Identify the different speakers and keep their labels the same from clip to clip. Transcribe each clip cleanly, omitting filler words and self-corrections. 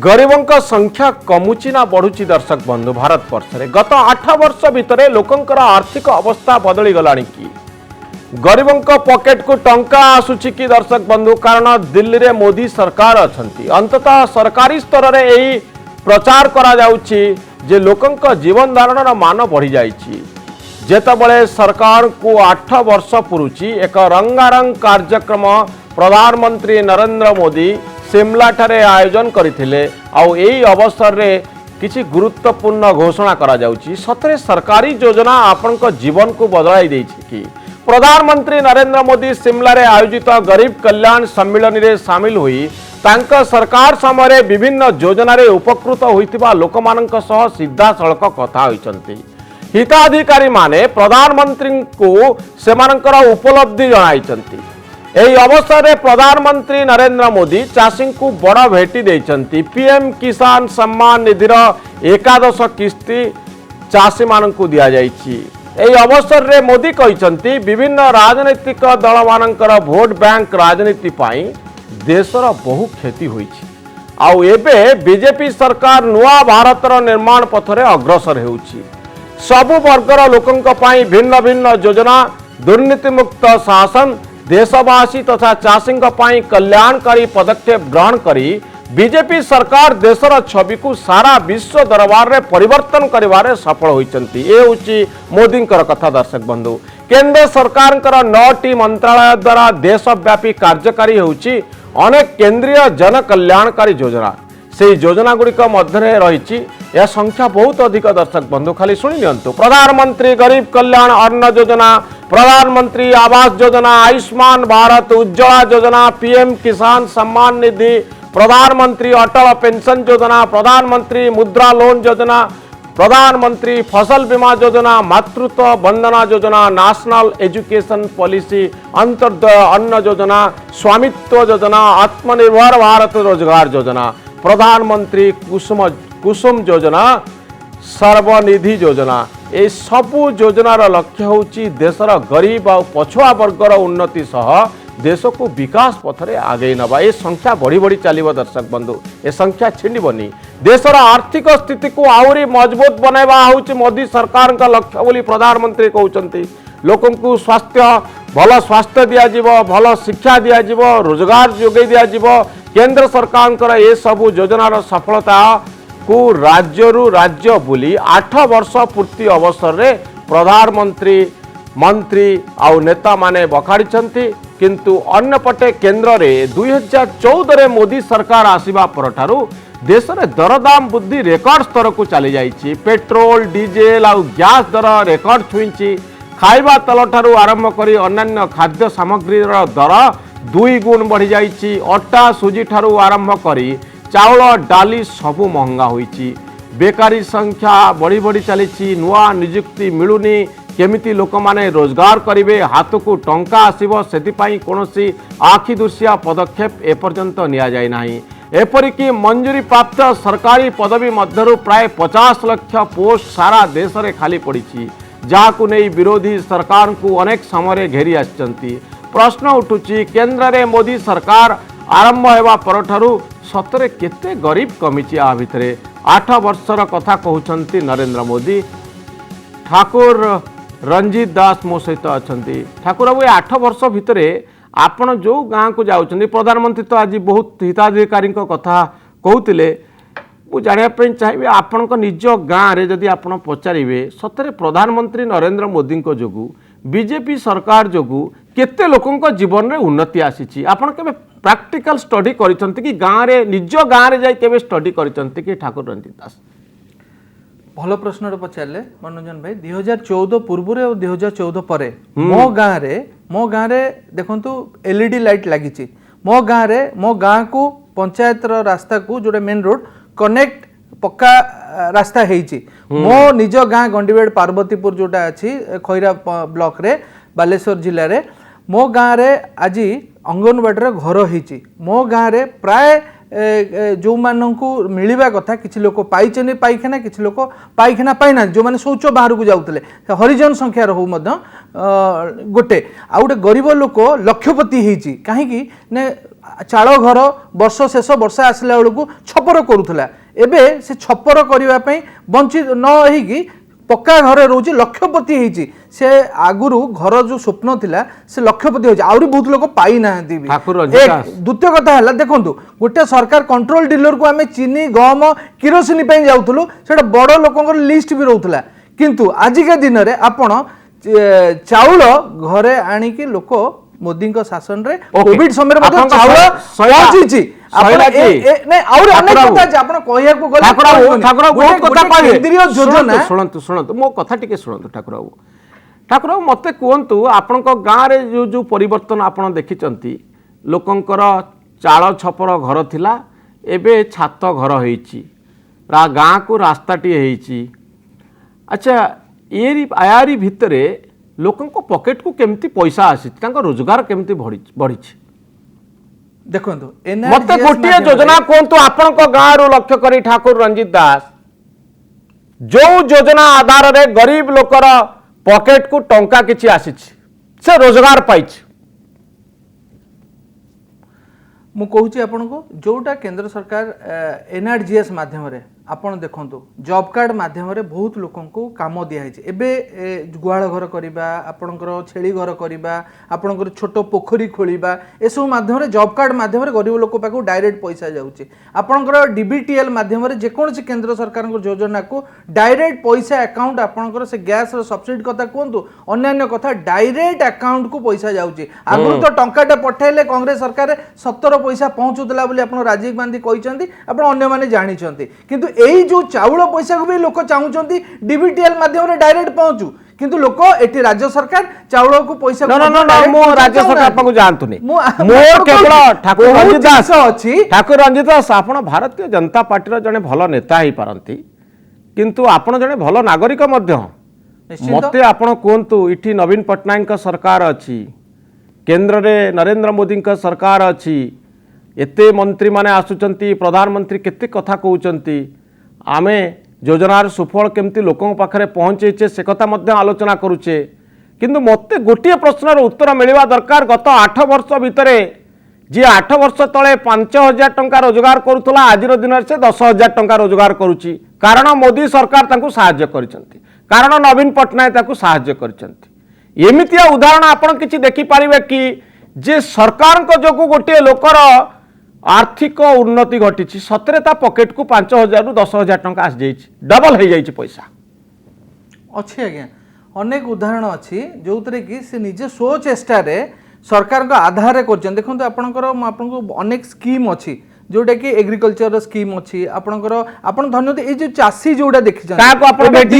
Speaker 1: गरीबों संख्या कमुची ना बढ़ुची दर्शक बंधु भारत वर्ष रे गत 8 वर्ष भितर लोकंकर आर्थिक अवस्था बदली गलानी कि गरीबों पॉकेट को टंका आसुची कि दर्शक बंधु कारण दिल्ली रे मोदी सरकार अछंती अंततः सरकारी स्तर रे एही प्रचार करा जाउची जे लोकंक जीवन धारण मान बढ़ी जाइची जेतबळे सरकार को 8 वर्ष पुरुची एक रंगारंग कार्यक्रम प्रधानमंत्री नरेंद्र मोदी शिमला ठारे आयोजन करथिले आउ एही अवसर रे किछि गुरुत्वपूर्ण घोषणा करा जाउची सतरे सरकारी योजना आपनक जीवन को बदलाई देछि कि प्रधानमंत्री नरेंद्र मोदी शिमला रे आयोजित गरीब कल्याण सम्मेलन रे शामिल हुई तांक सरकार समय विभिन्न योजना रे उपकृत होइतिबा लोकमाननक सह सीधा सड़क कथा होइचंती हिताधिकारी माने प्रधानमंत्री को सेमानकर उपलब्धि जणाइचंती एही अवसर में प्रधानमंत्री नरेंद्र मोदी चाषी को बड़ भेटी देइचंती पीएम किसान सम्मान निधिर एकादश किस्ती चाषी माननकु दिया जाइछि एही अवसर में मोदी कहिचंती विभिन्न राजनीतिक दल मानकर वोट बैंक राजनीति पाई देशर बहु क्षति होइछि आउ एबे बीजेपी सरकार नुआ भारतर निर्माण पथरे अग्रसर हेउछि सबु वर्गर लोकंक पाई भिन्न भिन्न योजना दुर्नीति मुक्त शासन देशवासी तथा चाषी कल्याणकारी पदक्षेप ग्रहण करी बीजेपी सरकार देशर छवि को सारा विश्व दरबार रे परिवर्तन करिवारे सफल होइचंती ए होची मोदींकर कथा दर्शक बंधु केंद्र सरकार 9टी मंत्रालय द्वारा देशव्यापी कार्यकारी होउची अनेक केंद्रीय जन कल्याणकारी योजना से योजना गुड़िक मध्य रही यह संख्या बहुत अधिक दर्शक बंधु खाली शुणी नियंतु प्रधानमंत्री गरीब कल्याण अन्न योजना प्रधानमंत्री आवास योजना आयुष्मान भारत उज्ज्वला योजना पीएम किसान सम्मान निधि प्रधानमंत्री अटल पेंशन योजना प्रधानमंत्री मुद्रा लोन योजना प्रधानमंत्री फसल बीमा योजना मातृत्व Vandana Yojana national education policy Antyodaya अन्न योजना स्वामित्व योजना आत्मनिर्भर भारत रोजगार योजना प्रधानमंत्री कुसुम योजना सर्वनिधि योजना ए सबु योजनार लक्ष्य होची देशर गरीब और पछुआ वर्गर उन्नति सह देश को विकास पथरे आगे नबा ए संख्या बढ़ी बढ़ी चलिबो दर्शक बंधु ए संख्या छिंडिबनी देशर आर्थिक स्थिति को आउरी मजबूत बनैबा होची मोदी सरकार का लक्ष्य बोली प्रधानमंत्री कहउचंती लोकन को स्वास्थ्य दिया जीवो भल शिक्षा दिया जीवो रोजगार जोगे दिया जीवो केंद्र सरकार ए सबु योजनार सफलता को राज्य बुली 8 वर्ष पूर्ति अवसर रे प्रधानमंत्री मंत्री आउ नेता माने बखाड़ी किंतु अन्यपटे केंद्र रे 2014 रे मोदी सरकार आसीबा परठारु देश रे दरदाम वृद्धि रेकर्ड स्तर को चली जाइछि पेट्रोल डीजेल आउ गैस दर रेकर्ड छुईछि खाइबा तेल ठारू आरंभ करी अन्य खाद्य सामग्री दर 2 गुण बढ़ी जाइछि अटा सुजी ठारू आरंभ करी चाउल डाली सबु महंगा होइछि बेकारी संख्या बढ़ी बढ़ी चली नुआ नियुक्ति मिलुनी केमिति लोक माने रोजगार करिवे हाथ को टंका आसीबो सेतिपाई कोनोसी आखि दुसिया पदक्षेप एपर्यंत निया जाय नाही एपरिकी मंजूरी प्राप्त सरकारी पदवी मध्यरु प्राय 50 लाख पोस्ट सारा देश रे खाली पड़िछि जाहाकु नै विरोधी सरकार को अनेक समय घेरी आछंती प्रश्न उठुछि केंद्र रे मोदी सरकार आरंभ हेबा परठारु सतरे केते गरीब कमिछि आ भितरे 8 वर्षर कथा कहउछंती नरेंद्र मोदी ठाकुर रंजीत दास मो सहित अच्छा ठाकुर बाबू 8 वर्ष भितरे आपण जो गाँव को जाउछंती प्रधानमंत्री तो आज बहुत हिताधिकारी कथा कहते मु जानापी चाहिए आपण निज गाँव में जदि आप पचारे सतरे प्रधानमंत्री नरेंद्र मोदी जो बीजेपी सरकार जो केते लोकों जीवन में उन्नति आसी आपण के प्रैक्टिकल स्टडी करिसंती कि गाँव में निज गाँव में जाई केबे स्टडी करिसंती कि ठाकुर रंजीत दास
Speaker 2: भल प्रश्न पचारे मनोरंजन भाई 2014 पूर्व और 2014 पर मो गाँव रे देखंतु एलईडी लाइट लगी मो गाँव को पंचायत रास्ता को जोड़े मेन रोड कनेक्ट पक्का रास्ता है मो निज गाँ गंडीबेड़ पार्वतीपुर जोटा अच्छी खैरा ब्लॉक रे बालेश्वर जिले में मो गाँव रे आज अंगनवाड़ी घर हो मो गाँव रे प्राय जो माननकु मिलिबा कथा किछि लोक पाइछने पाइखाना किछि लोक पाइखाना पाइना जो माने शौच बाहर को जाउतले हरिजन संख्या रहू मध्य गोटे आ गोटे गरीब लोक लक्षपति हेछि काहे कि ने चाଳ घर वर्ष शेष वर्षा आसला बेलू छपर करूला एबे से छपर करबा पई वंचित न होइकी पक्का घरे रोचे लक्षपति होती से आगुरु घर जो स्वप्न थिला से लक्षपति होती आउरी बहुत लोग पाई ना द्वितीय कथा है देखो गोटे सरकार कंट्रोल डीलर को आम चीनी गहम किरोसिन जाऊँ से बड़ लोक लिस्ट भी रोला किंतु आजिका दिन में आपण चाउल घरे आणिकी लोक मोदी शासन रे कोविड समय पहुंची
Speaker 1: मो कथा टिके शुणु ठाकुर बाबू ठाकुर बाबू मत कहतु आपण गाँव में जो जो परिवर्तन आपण देखी लोकंकर चाल छपर घर थिला एबे छात घर होईची गाँ को रास्ताटी होईची अच्छा यारी भितरे लोकंको पॉकेट को केमती पैसा आसी रोजगार केमती बढ़ी
Speaker 2: देखो
Speaker 1: मत गोटे योजना कहतु आपण गाँव रू लक्ष्य करी ठाकुर रंजित दास जो योजना आधार रे गरीब लोकर पॉकेट को टंका किछि आसी से रोजगार पाई
Speaker 2: मु कहूची आपण को जोटा केंद्र सरकार एनआरजीएस माध्यम रे आपण देखंतु जॉब कार्ड माध्यम रे बहुत लोकन को काम दिया है एबे गुहाळ घर करिबा आपणकर छेली घर करिबा आपणकर छोट पोखरी खोलिबा एसो माध्यम रे जॉब कार्ड माध्यम रे गरीब लोक पाको डायरेक्ट पैसा जाउची आपणकर डीबीटीएल माध्यम रे जे कोनसी केंद्र सरकार योजना को डायरेक्ट पैसा अकाउंट आपणकर से गैस रो सब्सिडी कथा कहंतु अन्य कथा डायरेक्ट अकाउंट को पैसा जाउची आगु तो टंकाटा पठाइले कांग्रेस सरकार 17 पैसा पहुंचुतला बोली आपण राजीव गांधी कहिसंती आपण अन्य माने जानिसंती किंतु एई जो चाउल पैसा को भी लोक चाहूचंती डीबीटीएल माध्यम रे डायरेक्ट पहुंचू किंतु लोक एटी राज्य सरकार चाउल को पैसा
Speaker 1: मो राज्य सरकार पाको जानतुनी मोर केवल ठाकुर रंजित दास
Speaker 2: अछि
Speaker 1: ठाकुर रंजित दास आपण भारतीय जनता पार्टी रो जने भलो नेता ही पारंती किंतु आपण जने भलो नागरिक मध्य मते आपण कोंतु इठी नवीन पटनायक का सरकार अछि केंद्र रे नरेंद्र मोदी का सरकार अछि एते मंत्री माने आसुचंती प्रधानमंत्री केते कथा कहउचंती आमे योजनार सुफल केमती लोकों पाखरे पहुँचे से कथा मध्य आलोचना करुचे किंतु मते गोटे प्रश्नर उत्तर मिलवा दरकार गत 8 वर्ष भितरे जी 8 वर्ष तले 5,000 टंका रोजगार करुला आज दिन से 10,000 टंका रोजगार करुची कारण मोदी सरकार तांको साहाय्य करिसंती कारण नवीन पटनायक तांको साहाय्य करिसंती एमितिया उदाहरण आपण किछि देखि पारिबे कि जे सरकार को जोगु गोटे लोकर आर्थिक उन्नति घटी सतरे ता पॉकेट को 5,000 रु 10,000 टंका आस जाइछि डबल हो जाइछि पैसा
Speaker 2: अच्छी आज्ञा अनेक उदाहरण अच्छी जो कि से निजे स्व चेष्टा सरकार को आधार कर देखो आपको अनेक स्कीम अच्छी जोटा कि एग्रीकल्चर स्कीम अच्छी आपनकर आपण धन्यवाद ए जो चासी जोटा देखि
Speaker 1: का को आपण बेटी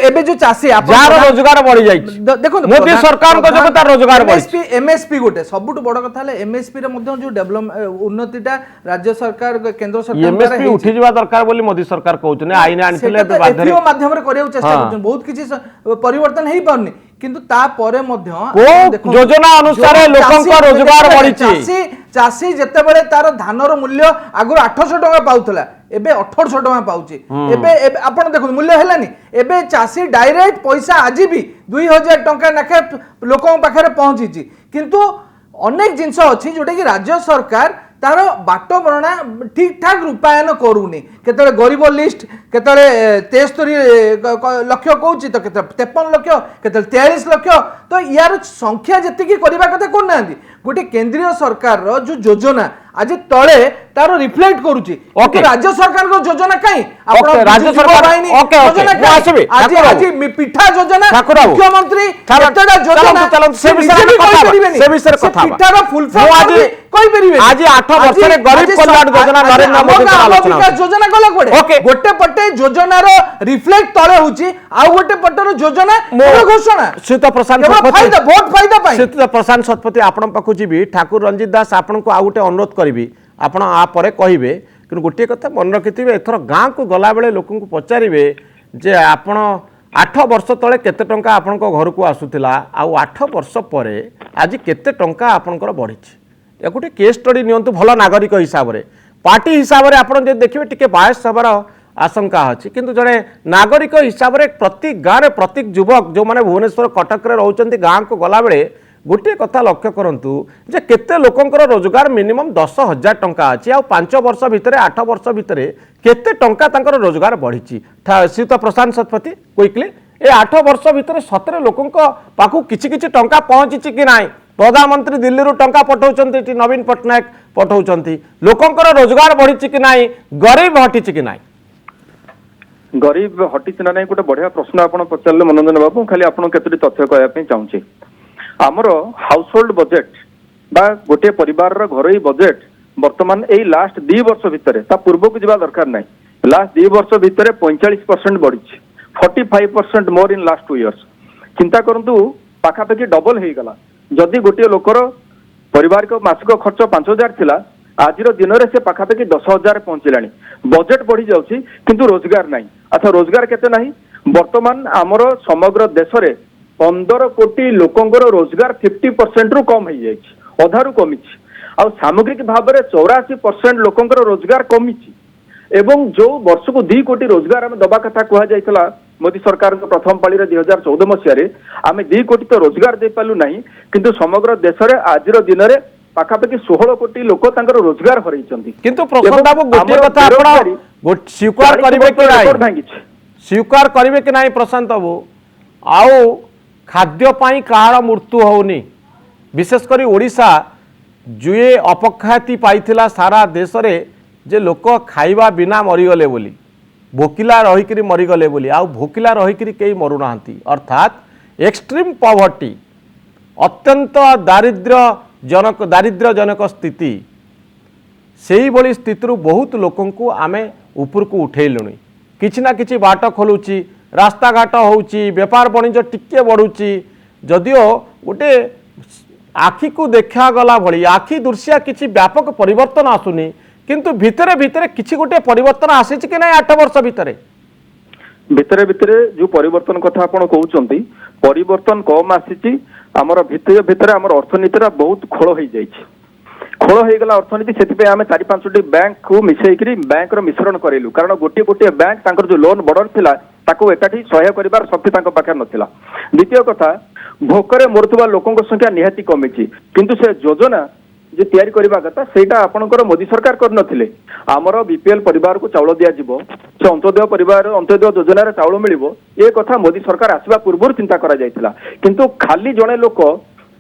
Speaker 2: एबे जो चासी
Speaker 1: जार रोजगार बढ़ी जाई
Speaker 2: देखो
Speaker 1: मोदी सरकार को जो तार रोजगार बढ़ी
Speaker 2: एमएसपी गोटे सबुठ बड़ कथा ले एमएसपी रे मध्ये जो डेवलपमेंट उन्नतिटा राज्य सरकार केंद्र सरकार
Speaker 1: एमएसपी उठी जवा दरकार बोली मोदी सरकार कहउछने आईन आनिथिले
Speaker 2: बाध्य माध्यम रे करिया चेष्टा करछन बहुत किछि परिवर्तन हेई पाउनी किंतु ता परे मध्ये
Speaker 1: योजना अनुसार लोकन का रोजगार बढ़ी
Speaker 2: चासी जेते बेले तार धानर मूल्य आगु 800 टका पाउथला एबे 1800 टका पाउची एबे आपण देखो मूल्य हेलानी एबे चासी डायरेक्ट पैसा आज भी 2000 टका नाखे लोकन पाखरे पहुंची किंतु अनेक जिंस अछि जोटा कि राज्य सरकार तार बाट बरणा ठीक ठाक रूपायन करूनी केतले गरीब लिस्ट केतले 73 लक्ष कहूँ तो केतले 53 लक्ष केतले 43 लक्ष तो यार संख्या जी करवा कथा करना गोटे केंद्रीय सरकार रो जो योजना आज तले तार रिफ्लेक्ट करूची राज्य सरकार को योजना कहीं
Speaker 1: राज्य सरकार
Speaker 2: आज आज पिठा योजना मुख्यमंत्री पिठार फुल फॉर्म कोई परिबे आज 8 वर्ष रे गरीब कल्याण योजना नरेंद्र मोदी का आलोचना योजना गला कोडे गोटे पटे योजना रो रिफ्लेक्ट तळे होची आ गोटे पटे योजना घोषणा
Speaker 1: सीता प्रशांत शतपथी
Speaker 2: वोट फायदा पाई
Speaker 1: सीता प्रशांत शतपथी आपण पाखु जीबी ठाकुर रंजित दास आपण को आ गोटे अनुरोध करिवि आपण आ परे कहिबे कि गोटे कथा मन रखिथिबे एथर गाँ को गला बेले लोकन को पचारिबे जे आपण 8 वर्ष तले केते टंका आपण को घर को आसुथिला आ 8 वर्ष परे आज केते टंका आपणकर बढ़ी या गोटे केस स्टडी नियंतु भल नागरिक हिसाब से पार्टी हिसाब से आपड़ देखिए टी बायस हबार आशंका अच्छी किंतु जड़े नागरिक हिसाब से प्रति गाँव में प्रति युवक जो मैंने भुवनेश्वर कटक रोचंती गाँव को गला बेले गोटे कथा लक्ष्य करूँ जे केते लोकंकर रोजगार मिनिमम 10,000 टंका अच्छी आ 5 वर्ष भितर 8 वर्ष भितर केते टंका तांकर रोजगार बढ़ी श्रीयुत प्रशांत शतपथी क्विकली ए 8 वर्ष भितर सतरे लोकों पाखु किछि किछि टंका पहुँची कि ना प्रधानमंत्री दिल्ली रू टंका पठाउछन्ति नवीन पट्टनायक पठाउछन्ति लोकंकर रोजगार बढ़ी कि ना गरीब हटी कि ना
Speaker 3: गरीब हटिच ना नहीं गोटे बढ़िया प्रश्न आप पचारे मनोरंजन बाबू खाली आप केतोटी तथ्य कहवाई चाहूँगी आमर हाउस होल्ड बजेट बा गोटे परिवार घरोई बजेट वर्तमान यही लास्ट 2 वर्ष भितर पूर्व को जावा दरकार नहीं लास्ट 2 वर्ष भितर 45% बढ़ी 45% मोर इन लास्ट 2 इयर्स चिंता करंतु पाखापाखि डबल हो गला जदि गोटे लोकर परिवार को मासिक खर्च 5,000 थिला आज दिन में से पाखापाखि 10,000 पहुंचलानी बजेट बढ़ी जाउछि किंतु रोजगार नहीं अच्छा रोजगार केते नहीं वर्तमान आमर समग्र देश में 15 कोटी लोकंकर रोजगार 50% रु कम हो जाइए अधारू कमी आ सामग्रिक भाव में 84% लोकंकर रोजगार कमी एवं जो वर्ष को 2 कोटी रोजगार आम दबा कथा कहुला मोदी सरकार प्रथम पाली 2014 मसीह आम 2 कोटी तो रोजगार दे पालु नहीं किंतु समग्र देश में आज दिन में पाखापाखि 16 कोटी लोक रोजगार हरई
Speaker 1: किंतु प्रशांत बाबू गोटे कथा आपण स्वीकार करिवे कि नाही स्वीकार करिवे कि नाही प्रशांत बाबू आउ खाद्य पाई कहार मृत्यु होनी विशेषकर ओडिशा जुए अपख्याति पाइथिला सारा देश रे जे लोक खाइबा बिना मरीगले बोली भोकिला रहीकि मरीगले बोली आउ भोकिला रहीकि कई मरुनाहांती अर्थात एक्सट्रीम पॉवर्टी अत्यंत दारिद्र्यजनक स्थिति सेही भली स्थिति बहुत लोकों को आमे ऊपर को उठेलुनी किछि ना किछि बाट खोलुची रास्ता घाट होउची व्यापार वाणिज्य टिके बढ़ुची जदियो गोटे आखि को देखा गला भली आखि दृश्य किछि व्यापक परिवर्तन आसुनी किंतु भितरे भितरे किछि गोटे परिवर्तन आसीछि कि नहीं 8 वर्ष भितरे
Speaker 3: भितरे भितरे जो परिवर्तन कथा आपण कहउचंती परिवर्तन कम आसीछि हमर भितरे भितरे हमर अर्थनीति बहुत खोल हो जाइछि खोल हो गला अर्थनीति से आम 4-5टी बैंक को मिसेकरी बैंक मिश्रण करेलु कारण गोटे गोटे बैंक तांकर जो लोन बर्डन थिला ताको एकाठी सहाय करिवार शक्ति तांको पाखे नथिला द्वितीय कथा भोकरे मरुवा लोकों संख्या निहाती कमी किंतु से योजना जे तैयारी करबा कथा सेटा आपनकर मोदी सरकार कर नथिले हमर बीपीएल परिवार को चाउल दिया जिवो से अंत्योदय परिवार अंत्योदय योजना रे चाउल मिलिबो ए कथा मोदी सरकार आसीबा पूर्व चिंता करा जायतिला किंतु खाली जणे लोक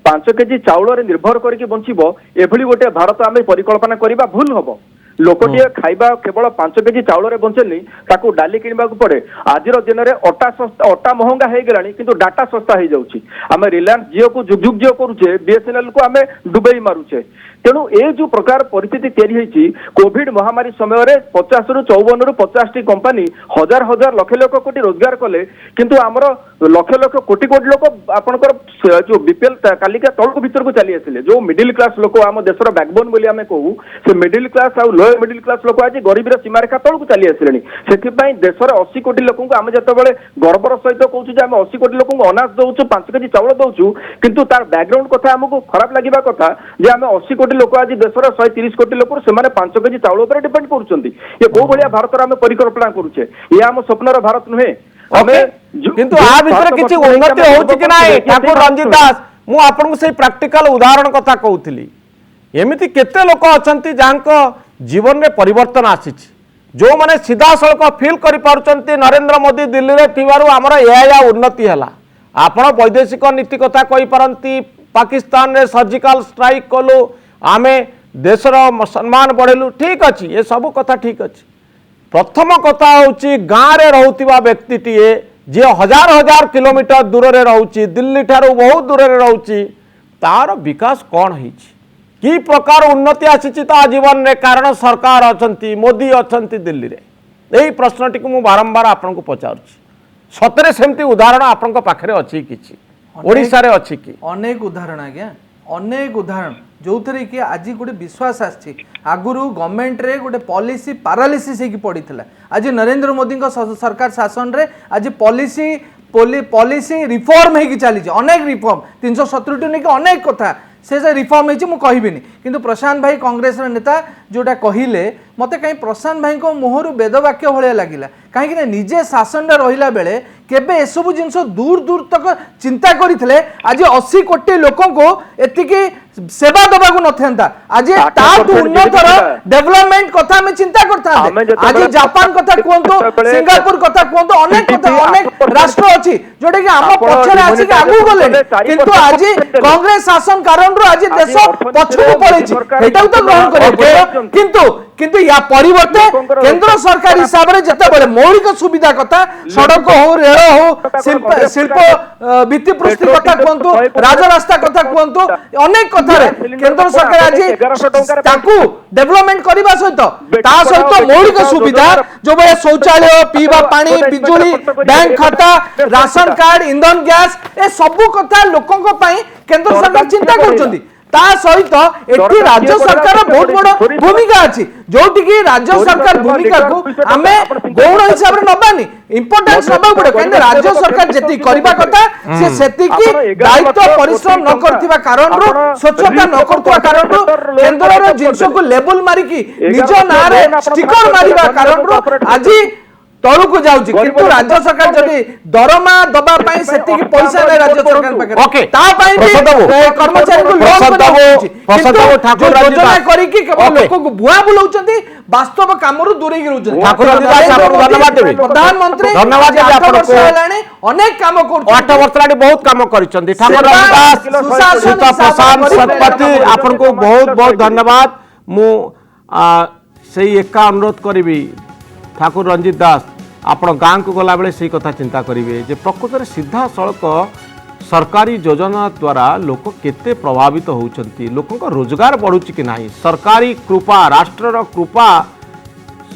Speaker 3: 5 केजी चाउल रे निर्भर करके बंचिबो एभली गोटे भारत आमे परिकल्पना करबा भूल हबो लोकटिए खाइबा केवल 5 केजी चाउल रे बंचेनी ताकू डाली किनबा को पड़े आज दिन में अटा सस्ता अटा महंगा हो गलानी किंतु डाटा सस्ता हो जाउची आमे रिलायंस जियो को जुग जुग जियो करूचे बीएसएनएल को आमे डुबई मारुचे तेणु ए जो प्रकार परिस्थिति तैयारी होती कोविड महामारी समय 50 रु 54 रु 50 कंपानी हजार हजार लक्ष लक्ष कोटी रोजगार कले किंतु आमर लक्ष लक्ष कोटी कोटी लोक आपनकर जो बीपीएल कालिका तळक भीतर को चली आसिले जो मिडिल क्लास लोक आम देशर बैकबोन बोली आमे कहू से मिडिल क्लास आ लोअर मिडिल क्लास लोक आज गरीबीर सीमारेखा तळक चली आसिले से देशर 80 कोटी लोक आम जिते गर्वर सहित कहूँ आम 80 कोटी लोक अनाज दौचु 5 केजी चाउल दौचु किंतु तार बैकग्राउंड कथा आमको खराब लगे कथा जे आम 80 कोटी लोक आज देशर 130 कोटी लोक से 5 केजी चाउल उपर डिपेंड करुछंती ये को भलिया भारत आम परिकल्पना करूचे ये आम स्वप्नर भारत नुहे
Speaker 1: किंतु आ भीतर किछि उन्नति होउछि कि नाही ठाकुर रंजित दास मु आपन को सही प्रैक्टिकल उदाहरण कथा कहउथिली एमिति केते लोक अछंती जानको जीवन में परिवर्तन आसीछि जो माने सीधा सड़क फील करि पारुचंती नरेंद्र मोदी दिल्ली रे थिबारु हमर एया उन्नति हला आपण वैदेशिक नीति कथा कहि परंती पाकिस्तान रे सर्जिकल स्ट्राइक कलु आमे देशर सम्मान बढ़ेलु ठीक अच्छी ये सब कथा ठीक अच्छी प्रथम कथा हूँ गाँव में रोकवा व्यक्तिटीए जी हजार हजार किलोमीटर दूर में रोचे दिल्ली ठारू बहुत दूर में रोचे तार विकास कौन है कि प्रकार उन्नति आसी जीवन में कारण सरकार अच्छा मोदी अच्छा दिल्ली रे यही प्रश्नटी को बारंबार आपको पचारुछि सतरे सेमती उदाहरण आपण पाखे अच्छी कि ओडिशा रे अच्छी कि
Speaker 2: अनेक उदाहरण आज्ञा अनेक उदाहरण जो थे कि आज गोटे विश्वास आगुरी गवर्नमेंट रे गोटे पॉलिसी पारालिसिस होगी पड़ता आज नरेंद्र मोदी सरकार शासन रे आज पॉलिसी रिफॉर्म होगी चली अनेक रिफॉर्म 370 नहीं अनेक कथा से रिफॉर्म होती मुझे कहबिनी किंतु प्रशांत भाई कांग्रेस नेता जोटा कहले मते कहीं प्रशांत भाई को मुहर वेदवाक्य भाया लगिला कहीं निजे शासन रहा बेले केबे एसबू जिनस दूर दूर तक चिंता करते आज 80 कोटी लोक एतिकी सेवा दबाक नथा आज उन्नतर डेवलपमेंट कथा आम चिंता करता आज जापान कथा कहतु सिंगापुर कथा कहतु अनेक कथा अनेक राष्ट्र अच्छी जोटा कि आम पक्षे आसिक आगू गले किंतु आज कांग्रेस शासन कारण आज देश पछकू पड़े तो ग्रहण कर किंतु किंतु या परिवर्ते केंद्र सरकार हिसाब से जिते मौलिक सुविधा कथा सड़क हो रेल हो शिल्प भित्तिप्रस्ती कथा कहतु राजरास्ता कथा कहतु अनेक कथा केंद्र सरकार आज डेवलपमेंट करने सहित मौलिक सुविधा जो भाई शौचालय पीवा पानी बिजुली बैंक खाता राशन कार्ड इंधन गैस ए सबू कथा लोकों केंद्र सरकार चिंता कर सहित एटी राज्य सरकार बहुत बड़ भूमिका अच्छी जोटि की राज्य सरकार भूमिका को आम गौण हिसाब से नबानी इंपोर्टेंस नबा पड़े कहीं राज्य सरकार जी करबा कथा से दायित्व परिश्रम न करथिबा कारण स्वच्छता न करथिबा कारण केंद्र जिनस को लेबल मारिकी निज ना रे स्टिकर मारिबा कारण आज तलू को जाउची किंतु राज्य सरकार जदी दरमा दबा पई सेति की पैसा नै राज्य सरकार पाके
Speaker 1: ओके
Speaker 2: ता पई भी कर्मचारी को लोन
Speaker 1: प्रसाद ठाकुर
Speaker 2: योजना करी कि केवल लोक को बुआ बुलाउचंती वास्तव कामरु दूरे की रहउचंती
Speaker 1: ठाकुर राजदास आपन धन्यवाद देबे
Speaker 2: प्रधानमंत्री
Speaker 1: धन्यवाद देबे आपन
Speaker 2: अनेक काम कर
Speaker 1: 8 वर्ष लाडी बहुत काम करिसंती ठाकुर राजदास सुता प्रशांत सतपति आपन को बहुत बहुत धन्यवाद मु सेही एका अनुरोध करिवि ठाकुर रंजित दास आपण गाँ को गला बेले से कथा चिंता करेंगे जे प्रकृत में सीधा सड़क सरकारी योजना द्वारा लोक केते प्रभावित होउछंती लोकों का रोजगार बढ़ुची कि नहीं सरकारी कृपा राष्ट्रर कृपा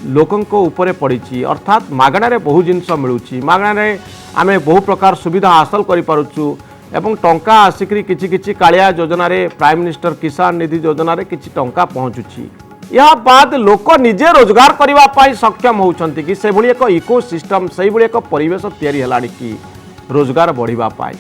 Speaker 1: लोकों ऊपर पड़ी अर्थात मागणारे बहु जिनस मिलूँ मागणारे आम बहु प्रकार सुविधा हासिल करूँ एवं टंका आसिक किछि कालिया योजना प्राइम मिनिस्टर किसान निधि योजना किछि टंका पहुँचुची यह बाद लोक निजे रोजगार करने सक्षम होती कि से एक इकोसिस्टम से एक परिवेश तैयारी है कि रोजगार बढ़ापी।